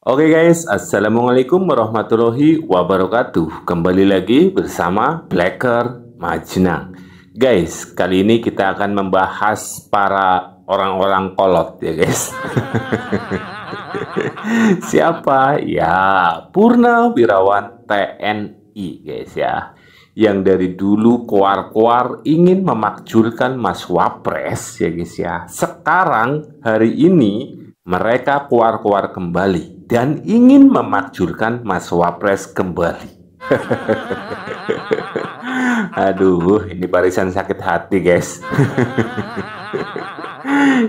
Oke guys, Assalamualaikum warahmatullahi wabarakatuh. Kembali lagi bersama Blacker Majnang. Guys, kali ini kita akan membahas para orang-orang kolot ya guys. Siapa? Ya, Purnawirawan TNI guys ya. Yang dari dulu koar-koar ingin memakzulkan Mas Wapres ya guys ya. Sekarang hari ini mereka koar-koar kembali dan ingin memakzulkan Mas Wapres kembali. Aduh, ini barisan sakit hati guys.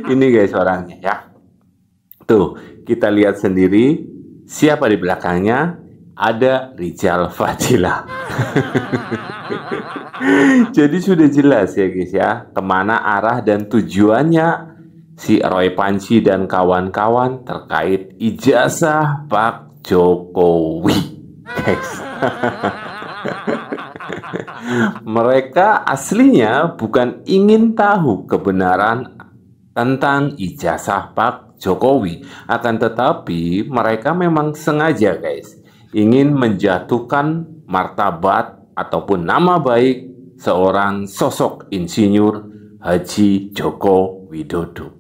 Ini guys orangnya ya. Tuh, kita lihat sendiri siapa di belakangnya. Ada Rizal Fadila. Jadi sudah jelas ya guys ya, kemana arah dan tujuannya si Roy Panci dan kawan-kawan terkait ijazah Pak Jokowi. Guys. Mereka aslinya bukan ingin tahu kebenaran tentang ijazah Pak Jokowi, akan tetapi mereka memang sengaja guys ingin menjatuhkan martabat ataupun nama baik seorang sosok insinyur Haji Joko Widodo.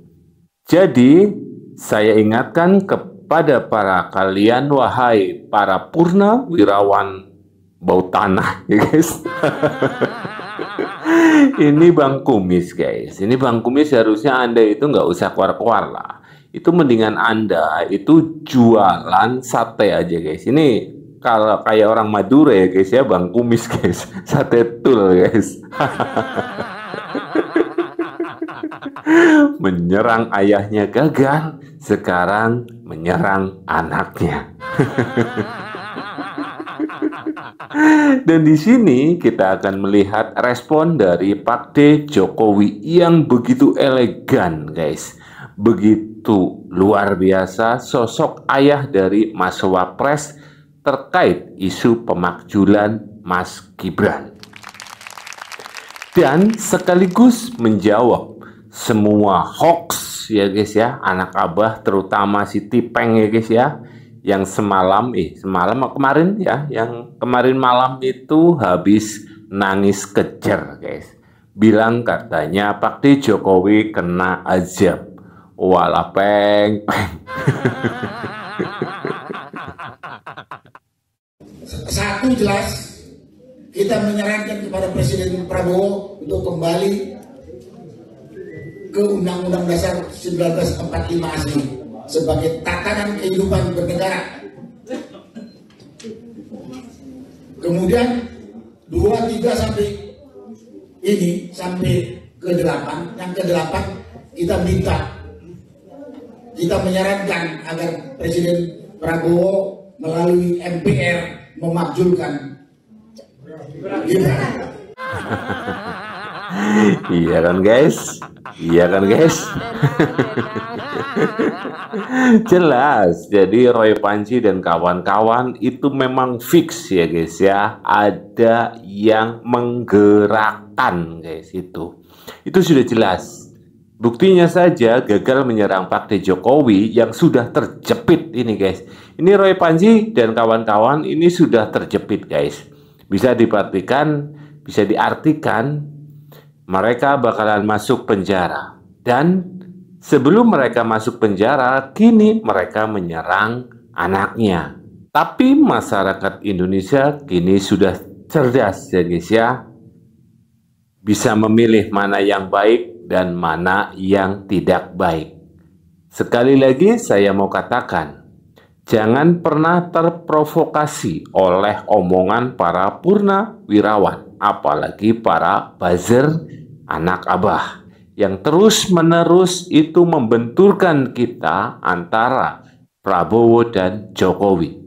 Jadi, saya ingatkan kepada para kalian, wahai para purnawirawan bau tanah, ya guys. Ini Bang Kumis, guys. Ini Bang Kumis harusnya Anda itu nggak usah keluar-keluar lah. Itu mendingan Anda itu jualan sate aja guys. Ini kalau kayak orang Madura ya guys ya, Bang Kumis guys. Sate tul guys. Menyerang ayahnya gagal, sekarang menyerang anaknya. Dan di sini kita akan melihat respon dari Pak D. Jokowi yang begitu elegan guys. Begitu luar biasa sosok ayah dari Mas Wapres terkait isu pemakzulan Mas Gibran. Dan sekaligus menjawab semua hoax ya guys ya, anak abah terutama si Tipeng ya guys ya, yang kemarin ya, yang kemarin malam itu habis nangis kejer guys. Bilang katanya Pak D. Jokowi kena azab. Walah peng. Satu jelas, kita menyarankan kepada Presiden Prabowo untuk kembali ke Undang-Undang Dasar 1945 asli sebagai tatanan kehidupan bernegara. Kemudian 2, 3 sampai ke 8, yang ke-8 kita menyarankan agar Presiden Prabowo melalui MPR memakzulkan Gibran. Iya kan guys? Iya kan guys? Jelas, jadi Roy Panci dan kawan-kawan itu memang fix ya guys ya. Ada yang menggerakkan guys itu. Itu sudah jelas. Buktinya saja gagal menyerang Pak D. Jokowi yang sudah terjepit ini guys. Ini Roy Panci dan kawan-kawan ini sudah terjepit guys. Bisa diartikan mereka bakalan masuk penjara. Dan sebelum mereka masuk penjara, kini mereka menyerang anaknya. Tapi masyarakat Indonesia kini sudah cerdas ya guys ya. Bisa memilih mana yang baik dan mana yang tidak baik. Sekali lagi saya mau katakan, jangan pernah terprovokasi oleh omongan para purnawirawan, apalagi para buzzer anak abah, yang terus-menerus itu membenturkan kita antara Prabowo dan Jokowi.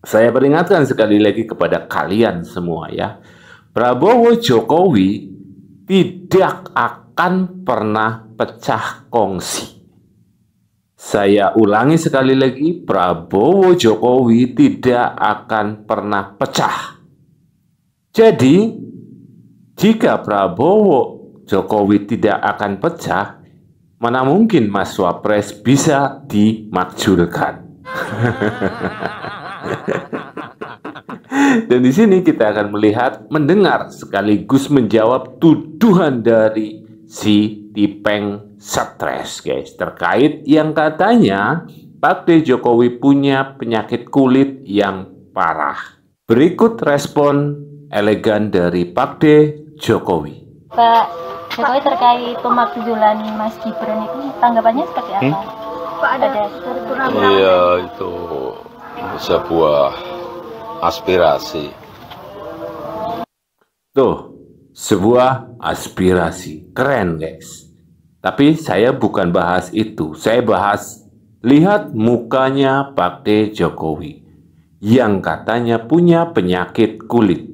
Saya peringatkan sekali lagi kepada kalian semua ya, Prabowo Jokowi tidak akan pernah pecah kongsi. Saya ulangi sekali lagi, Prabowo Jokowi tidak akan pernah pecah. Jadi, jika Prabowo Jokowi tidak akan pecah, mana mungkin Mas Wapres bisa dimakzulkan. Dan di sini kita akan melihat, mendengar sekaligus menjawab tuduhan dari si Tipeng Stres, guys, terkait yang katanya Pak D Jokowi punya penyakit kulit yang parah. Berikut respon elegan dari Pak D Jokowi. Pak Jokowi terkait pemakzulan Mas Gibran itu tanggapannya seperti apa? Pak ada turun-turun? Iya, itu sebuah aspirasi. Tuh, sebuah aspirasi. Keren, guys. Tapi saya bukan bahas itu. Saya bahas, lihat mukanya Pak D Jokowi yang katanya punya penyakit kulit.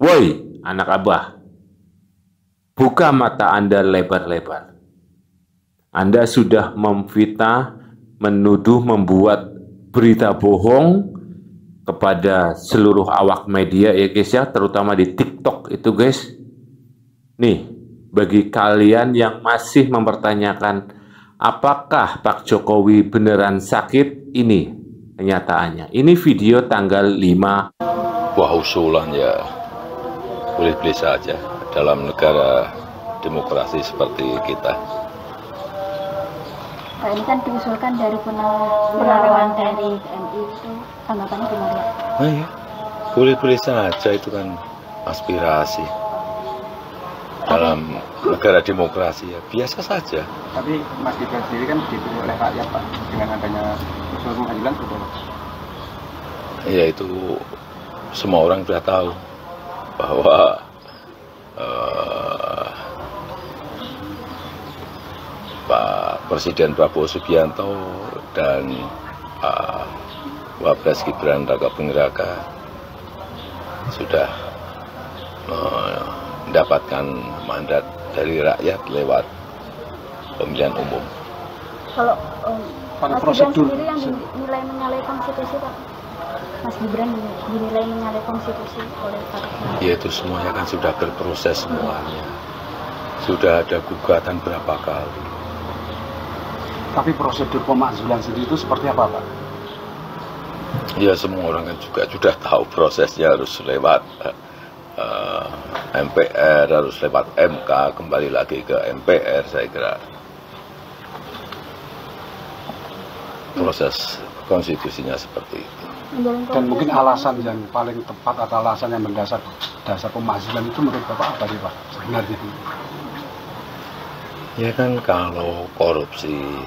Woi, anak abah, buka mata Anda lebar-lebar. Anda sudah memfitnah, menuduh, membuat berita bohong kepada seluruh awak media ya guys ya, terutama di TikTok itu guys. Nih, bagi kalian yang masih mempertanyakan apakah Pak Jokowi beneran sakit, ini kenyataannya. Ini video tanggal 5. Wah, usulan ya boleh-boleh saja dalam negara demokrasi seperti kita. Pak, ini kan diusulkan dari penelawan dari MI itu, tanggapannya gimana? Nah, ya, boleh-boleh saja, itu kan aspirasi dalam negara demokrasi ya, biasa saja. Tapi Mas Gibran sendiri kan dipilih oleh rakyat Pak, dengan adanya usul pengadilan betul. Ya itu semua orang sudah tahu bahwa Pak Presiden Prabowo Subianto dan Wapres Gibran Rakabuming Raka sudah mendapatkan mandat dari rakyat lewat pemilihan umum. Kalau Pada Mas prosedur Gibran sendiri yang dinilai menyalahi konstitusi Pak, Mas Gibran dinilai menyalahi konstitusi oleh partai. Ya itu semuanya kan sudah berproses semuanya. Sudah ada gugatan berapa kali. Tapi prosedur pemakzulan sendiri itu seperti apa Pak? Ya semua orang kan juga sudah tahu prosesnya, harus lewat MPR, harus lewat MK, kembali lagi ke MPR. Saya kira proses konstitusinya seperti itu. Dan mungkin alasan yang paling tepat atau alasan yang mendasar pemakzulan itu menurut Bapak apa sih Pak sebenarnya? Ya kan kalau korupsi,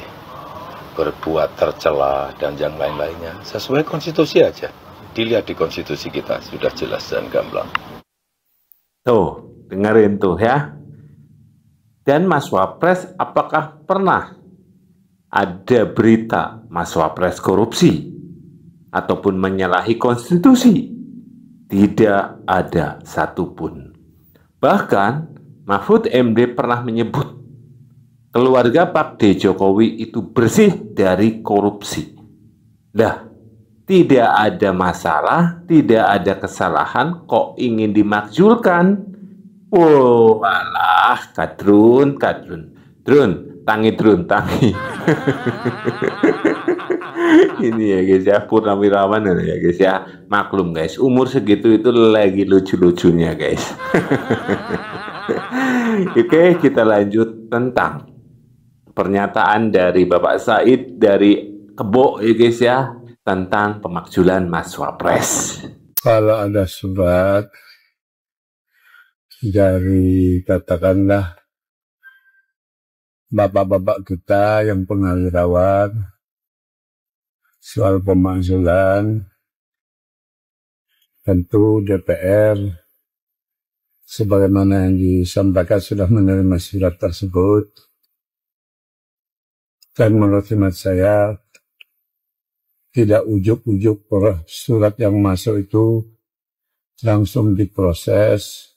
berbuat tercela dan yang lain-lainnya sesuai konstitusi aja. Dilihat di konstitusi kita sudah jelas dan gamblang. Tuh, dengerin tuh ya. Dan Mas Wapres, apakah pernah ada berita Mas Wapres korupsi ataupun menyalahi konstitusi? Tidak ada satupun. Bahkan Mahfud MD pernah menyebut keluarga Pak D Jokowi itu bersih dari korupsi. Dah, tidak ada masalah, tidak ada kesalahan, kok ingin dimakzulkan? Wow, alah, kadrun. Tangi. Ini ya guys ya, Purnawirawan ya guys ya. Maklum guys, umur segitu itu lagi lucu-lucunya guys. Oke, kita lanjut tentang pernyataan dari Bapak Said dari Kebo ya guys ya, tentang pemakzulan Mas Wapres. Kalau ada surat dari katakanlah bapak-bapak kita yang purnawirawan soal pemakzulan, tentu DPR sebagaimana yang disampaikan sudah menerima surat tersebut. Dan menurut hemat saya, tidak ujuk-ujuk surat yang masuk itu langsung diproses,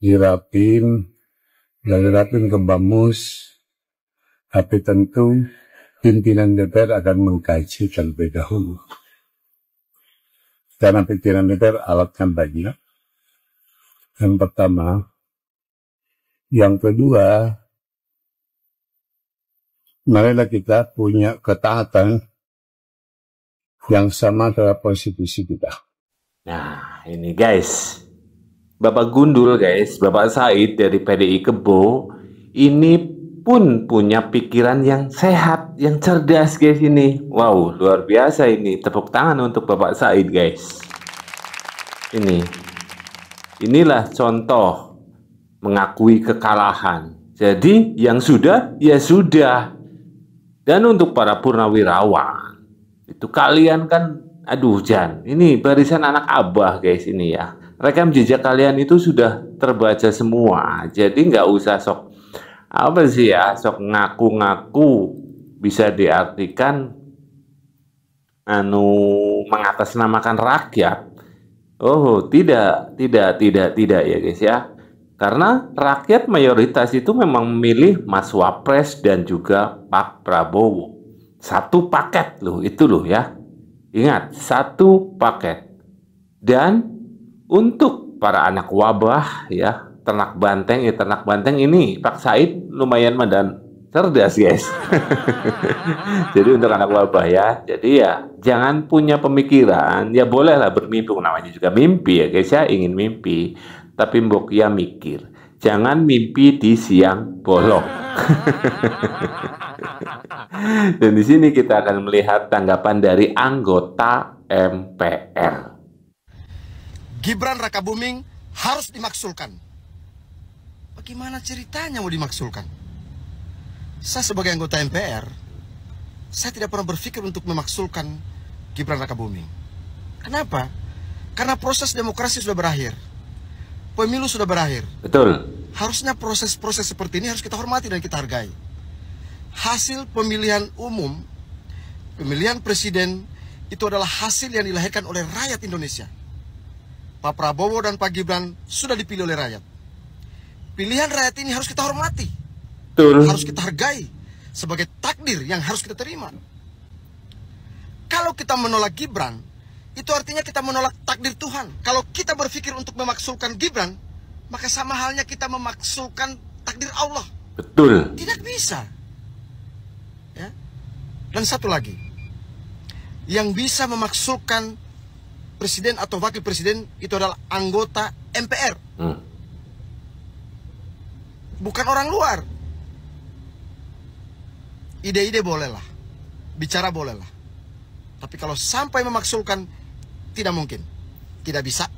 dirapim, dari rapim ke Bamus. Tapi tentu pimpinan DPR akan mengkaji terlebih dahulu. Karena pimpinan DPR alatkan banyak. Yang pertama. Yang kedua, marilah kita punya ketaatan Yang sama adalah konstitusi kita. Nah, ini guys. Bapak Gundul guys, Bapak Said dari PDI Kebo, ini pun punya pikiran yang sehat, yang cerdas guys ini. Wow, luar biasa ini. Tepuk tangan untuk Bapak Said guys. Inilah contoh mengakui kekalahan. Jadi yang sudah, ya sudah. Dan untuk para purnawirawan, itu kalian kan, aduh Jan, ini barisan anak abah guys ini ya. Rekam jejak kalian itu sudah terbaca semua. Jadi nggak usah sok, apa sih ya, sok ngaku-ngaku bisa diartikan mengatasnamakan rakyat. Oh, tidak ya guys ya. Karena rakyat mayoritas itu memang memilih Mas Wapres dan juga Pak Prabowo. Satu paket loh, itu loh ya. Ingat, satu paket. Dan untuk para anak wabah ya, ternak banteng ini Pak Said lumayan dan cerdas guys. Jadi untuk anak wabah ya. Jadi ya jangan punya pemikiran, ya bolehlah bermimpi, namanya juga mimpi ya guys ya, ingin mimpi. Tapi mbok ya mikir, jangan mimpi di siang bolong. Dan di sini kita akan melihat tanggapan dari anggota MPR. Gibran Rakabuming harus dimaksulkan. Bagaimana ceritanya mau dimaksulkan? Saya sebagai anggota MPR, saya tidak pernah berpikir untuk memaksulkan Gibran Rakabuming. Kenapa? Karena proses demokrasi sudah berakhir. Pemilu sudah berakhir. Betul. Harusnya proses-proses seperti ini harus kita hormati dan kita hargai. Hasil pemilihan umum, pemilihan presiden, itu adalah hasil yang dilahirkan oleh rakyat Indonesia. Pak Prabowo dan Pak Gibran sudah dipilih oleh rakyat. Pilihan rakyat ini harus kita hormati. Betul. Harus kita hargai sebagai takdir yang harus kita terima. Kalau kita menolak Gibran, itu artinya kita menolak takdir Tuhan. Kalau kita berpikir untuk memaksulkan Gibran, maka sama halnya kita memaksulkan takdir Allah. Betul. Tidak bisa. Ya. Dan satu lagi, yang bisa memaksulkan presiden atau wakil presiden itu adalah anggota MPR. Bukan orang luar. Ide-ide bolehlah, bicara bolehlah. Tapi kalau sampai memaksulkan, tidak mungkin, tidak bisa.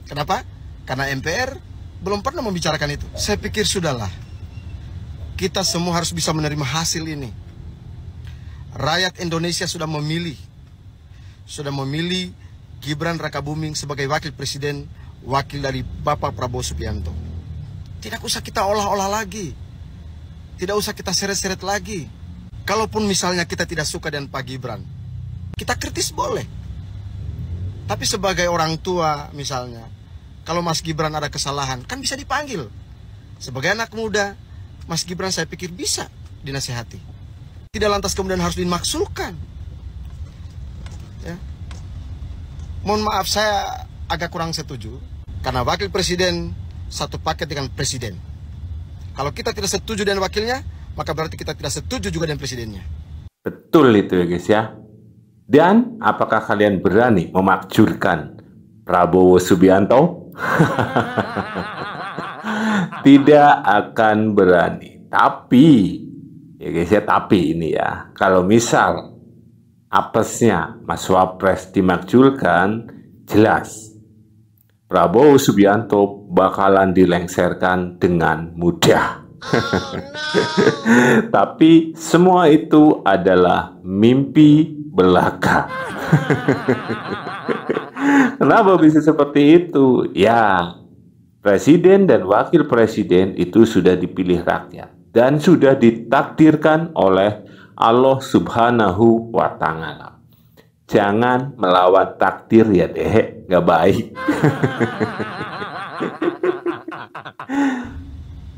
Kenapa? Karena MPR belum pernah membicarakan itu. Saya pikir sudahlah, kita semua harus bisa menerima hasil ini. Rakyat Indonesia sudah memilih Gibran Rakabuming sebagai wakil presiden, wakil dari Bapak Prabowo Subianto. Tidak usah kita olah-olah lagi, tidak usah kita seret-seret lagi. Kalaupun misalnya kita tidak suka dengan Pak Gibran, kita kritis boleh. Tapi sebagai orang tua misalnya, kalau Mas Gibran ada kesalahan, kan bisa dipanggil. Sebagai anak muda, Mas Gibran saya pikir bisa dinasihati. Tidak lantas kemudian harus dimaksulkan. Ya. Mohon maaf, saya agak kurang setuju. Karena wakil presiden satu paket dengan presiden. Kalau kita tidak setuju dengan wakilnya, maka berarti kita tidak setuju juga dengan presidennya. Betul itu ya guys ya. Dan apakah kalian berani memakzulkan Prabowo Subianto? Tidak akan berani. Tapi, ya guys ya, tapi ini ya, kalau misal apesnya Mas Wapres dimakzulkan, jelas Prabowo Subianto bakalan dilengsarkan dengan mudah. Tapi semua itu adalah mimpi belaka. Kenapa bisa seperti itu? Ya, presiden dan wakil presiden itu sudah dipilih rakyat dan sudah ditakdirkan oleh Allah Subhanahu wa Ta'ala. Jangan melawan takdir ya deh, gak baik.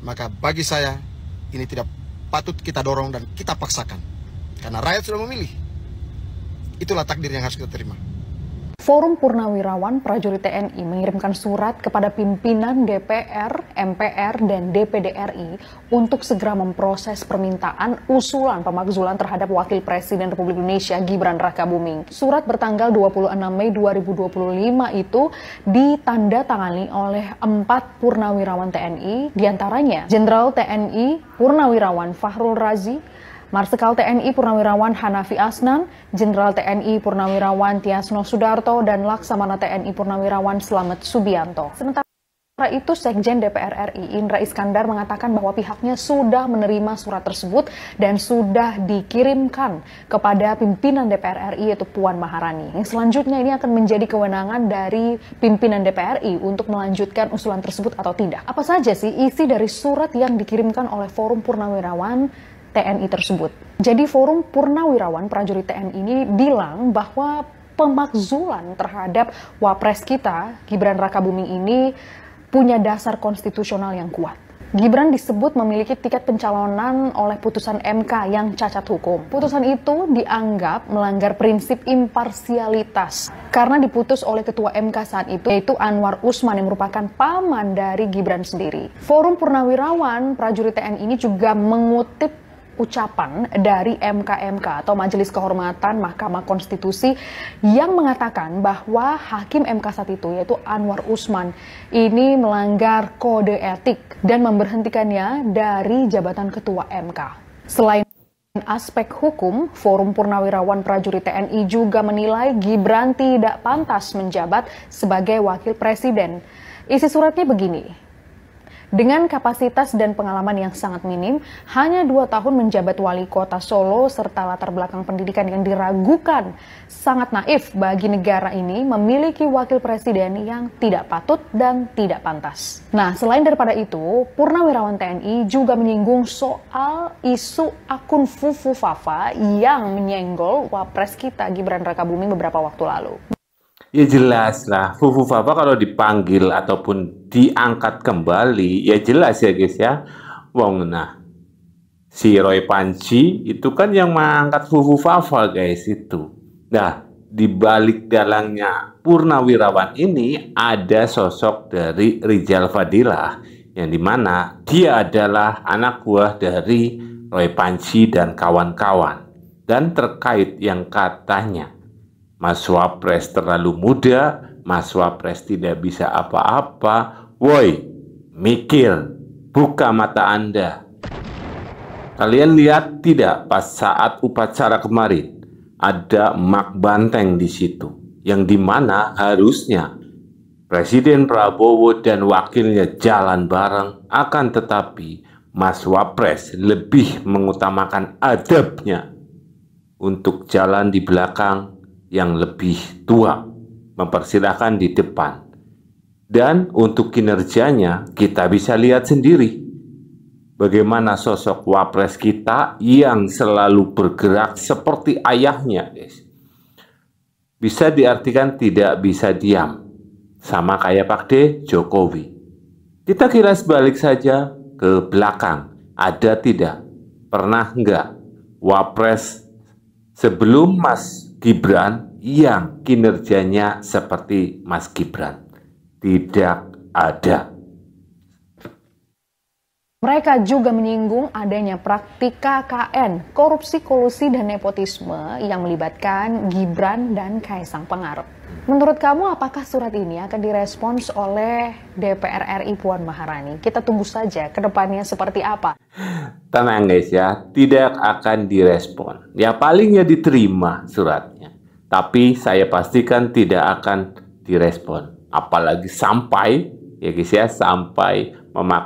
Maka bagi saya, ini tidak patut kita dorong dan kita paksakan. Karena rakyat sudah memilih. Itulah takdir yang harus kita terima. Forum Purnawirawan Prajurit TNI mengirimkan surat kepada pimpinan DPR, MPR, dan DPD RI untuk segera memproses permintaan usulan pemakzulan terhadap Wakil Presiden Republik Indonesia Gibran Rakabuming. Surat bertanggal 26 Mei 2025 itu ditandatangani oleh 4 purnawirawan TNI, diantaranya Jenderal TNI Purnawirawan Fahrul Razi, Marsikal TNI Purnawirawan Hanafi Asnan, Jenderal TNI Purnawirawan Tiasno Sudarto, dan Laksamana TNI Purnawirawan Slamet Subianto. Sementara itu, Sekjen DPR RI Indra Iskandar mengatakan bahwa pihaknya sudah menerima surat tersebut dan sudah dikirimkan kepada pimpinan DPR RI yaitu Puan Maharani. Yang selanjutnya ini akan menjadi kewenangan dari pimpinan DPR RI untuk melanjutkan usulan tersebut atau tidak. Apa saja sih isi dari surat yang dikirimkan oleh Forum Purnawirawan TNI tersebut? Jadi Forum Purnawirawan Prajurit TNI ini bilang bahwa pemakzulan terhadap Wapres kita, Gibran Rakabuming ini punya dasar konstitusional yang kuat. Gibran disebut memiliki tiket pencalonan oleh putusan MK yang cacat hukum. Putusan itu dianggap melanggar prinsip imparsialitas karena diputus oleh Ketua MK saat itu, yaitu Anwar Usman yang merupakan paman dari Gibran sendiri. Forum Purnawirawan Prajurit TNI ini juga mengutip ucapan dari MKMK atau Majelis Kehormatan Mahkamah Konstitusi yang mengatakan bahwa Hakim MK saat itu yaitu Anwar Usman ini melanggar kode etik dan memberhentikannya dari jabatan Ketua MK. Selain aspek hukum, Forum Purnawirawan Prajurit TNI juga menilai Gibran tidak pantas menjabat sebagai Wakil Presiden. Isi suratnya begini: dengan kapasitas dan pengalaman yang sangat minim, hanya 2 tahun menjabat wali kota Solo serta latar belakang pendidikan yang diragukan, sangat naif bagi negara ini memiliki wakil presiden yang tidak patut dan tidak pantas. Nah, selain daripada itu, Purnawirawan TNI juga menyinggung soal isu akun Fufu Fafa yang menyenggol Wapres kita Gibran Rakabuming beberapa waktu lalu. Ya jelas lah, Fufu Fafa kalau dipanggil ataupun diangkat kembali, ya jelas ya guys ya. Wong nah, si Roy Panci itu kan yang mengangkat Fufu Fafa guys itu. Nah, di balik dalangnya Purnawirawan ini ada sosok dari Rizal Fadilah, yang dimana dia adalah anak buah dari Roy Panci dan kawan-kawan. Dan terkait yang katanya Mas Wapres terlalu muda, Mas Wapres tidak bisa apa-apa. Woi, mikir, buka mata Anda. Kalian lihat tidak pas saat upacara kemarin ada mak banteng di situ, yang dimana harusnya Presiden Prabowo dan wakilnya jalan bareng, akan tetapi Mas Wapres lebih mengutamakan adabnya untuk jalan di belakang yang lebih tua, mempersilahkan di depan. Dan untuk kinerjanya kita bisa lihat sendiri bagaimana sosok Wapres kita yang selalu bergerak seperti ayahnya guys. Bisa diartikan tidak bisa diam, sama kayak Pak D Jokowi. Kita kira sebalik saja ke belakang, ada tidak? Pernah enggak Wapres sebelum Mas Gibran yang kinerjanya seperti Mas Gibran? Tidak ada. Mereka juga menyinggung adanya praktik KKN, korupsi, kolusi, dan nepotisme yang melibatkan Gibran dan Kaisang Pangarep. Menurut kamu, apakah surat ini akan direspons oleh DPR RI Puan Maharani? Kita tunggu saja ke depannya seperti apa. Tenang guys ya, tidak akan direspon. Ya palingnya diterima suratnya. Tapi saya pastikan tidak akan direspon. Apalagi sampai, ya guys ya, sampai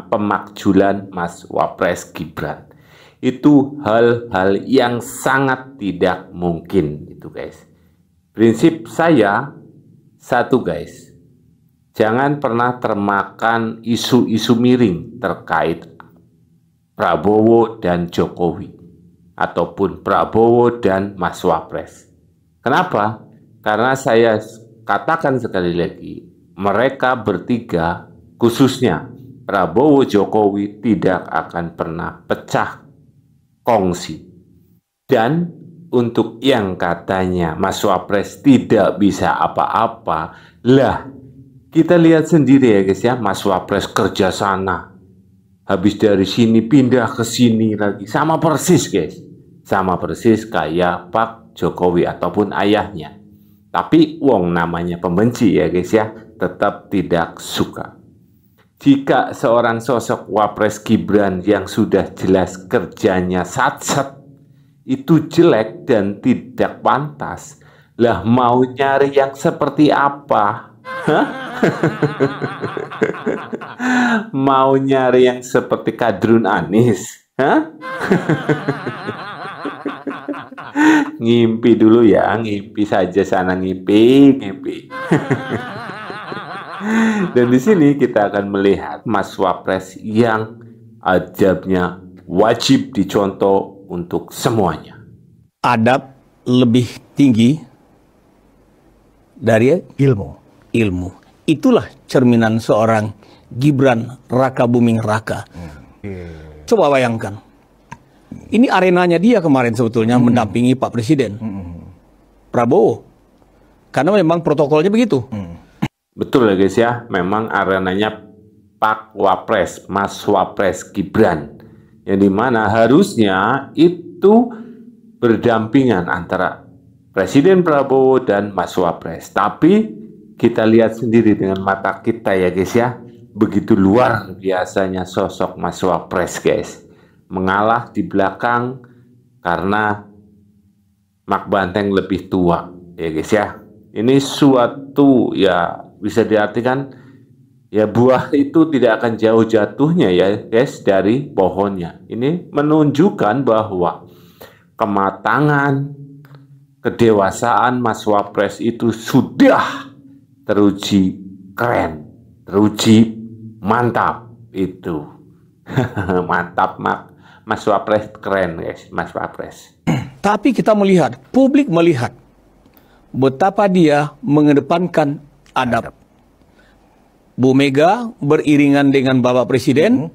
pemakzulan Mas Wapres Gibran. Itu hal-hal yang sangat tidak mungkin itu guys. Prinsip saya satu guys, jangan pernah termakan isu-isu miring terkait Prabowo dan Jokowi ataupun Prabowo dan Mas Wapres. Kenapa? Karena saya katakan sekali lagi, mereka bertiga khususnya Prabowo Jokowi tidak akan pernah pecah kongsi. Dan untuk yang katanya Mas Wapres tidak bisa apa-apa, lah kita lihat sendiri ya guys ya, Mas Wapres kerja sana, habis dari sini pindah ke sini lagi, sama persis guys, sama persis kayak Pak Jokowi ataupun ayahnya. Tapi wong namanya pembenci ya guys ya, tetap tidak suka. Jika seorang sosok Wapres Gibran yang sudah jelas kerjanya satset itu jelek dan tidak pantas, lah mau nyari yang seperti apa? Hah? Mau nyari yang seperti Kadrun Anies? Hah? Ngimpi dulu ya, ngimpi saja sana, ngimpi. Dan di sini kita akan melihat Mas Wapres yang adabnya wajib dicontoh untuk semuanya. Adab lebih tinggi dari ilmu. Itulah cerminan seorang Gibran Raka Buming Raka. Coba bayangkan, ini arenanya dia kemarin sebetulnya mendampingi Pak Presiden Prabowo, karena memang protokolnya begitu. Betul ya guys ya, memang arenanya Pak Wapres, Mas Wapres Gibran, yang dimana harusnya itu berdampingan antara Presiden Prabowo dan Mas Wapres. Tapi kita lihat sendiri dengan mata kita ya guys ya, begitu luar biasanya sosok Mas Wapres guys, mengalah di belakang karena Mak Banteng lebih tua ya guys ya. Ini suatu ya bisa diartikan ya, buah itu tidak akan jauh jatuhnya ya guys dari pohonnya. Ini menunjukkan bahwa kematangan, kedewasaan Mas Wapres itu sudah teruji keren, teruji mantap itu. Mantap Mas Wapres, keren guys Mas Wapres. Tapi kita melihat, publik melihat betapa dia mengedepankan adab. Bu Mega beriringan dengan Bapak Presiden,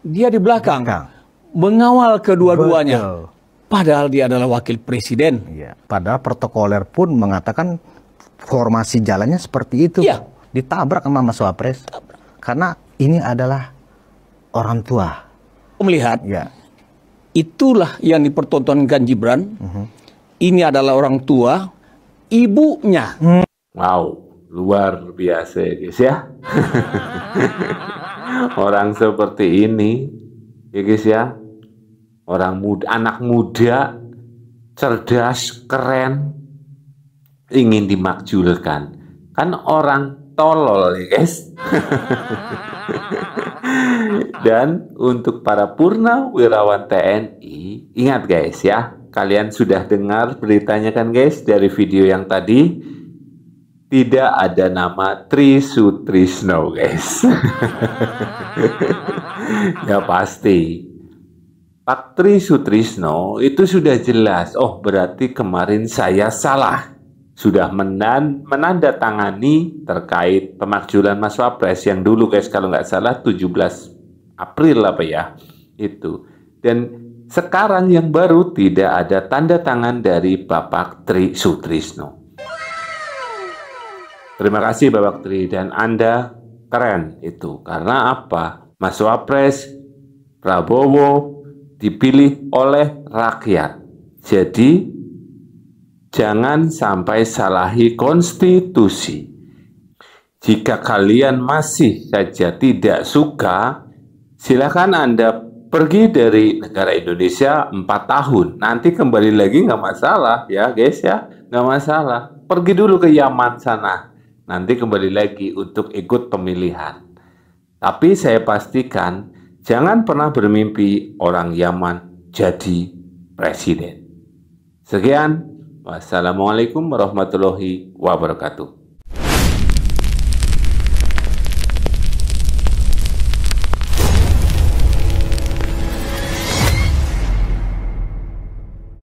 dia di belakang mengawal kedua-duanya. Padahal dia adalah wakil presiden. Ya, padahal protokoler pun mengatakan formasi jalannya seperti itu. Ya. Ditabrak sama Mas Wapres. Karena ini adalah orang tua. Melihat, itulah yang dipertontonkan Gibran. Ini adalah orang tua, ibunya. Wow, luar biasa ya guys ya. Orang seperti ini ya guys ya, orang muda, anak muda, cerdas, keren, ingin dimakjulkan. Kan orang tolol ya guys. Dan untuk para purnawirawan TNI, ingat guys ya, kalian sudah dengar beritanya kan guys dari video yang tadi. Tidak ada nama Tri Sutrisno guys. Ya pasti Pak Tri Sutrisno itu sudah jelas. Oh berarti kemarin saya salah, sudah menandatangani terkait pemakzulan Mas Wapres yang dulu guys, kalau nggak salah 17 April apa ya itu. Dan sekarang yang baru tidak ada tanda tangan dari Bapak Tri Sutrisno. Terima kasih Bapak Tri, dan Anda keren itu. Karena apa? Mas Wapres Prabowo dipilih oleh rakyat. Jadi jangan sampai salahi konstitusi. Jika kalian masih saja tidak suka, silakan Anda pergi dari negara Indonesia 4 tahun. Nanti kembali lagi nggak masalah ya guys ya, nggak masalah. Pergi dulu ke Yaman sana. Nanti kembali lagi untuk ikut pemilihan. Tapi saya pastikan jangan pernah bermimpi orang Yaman jadi presiden. Sekian, wassalamualaikum warahmatullahi wabarakatuh.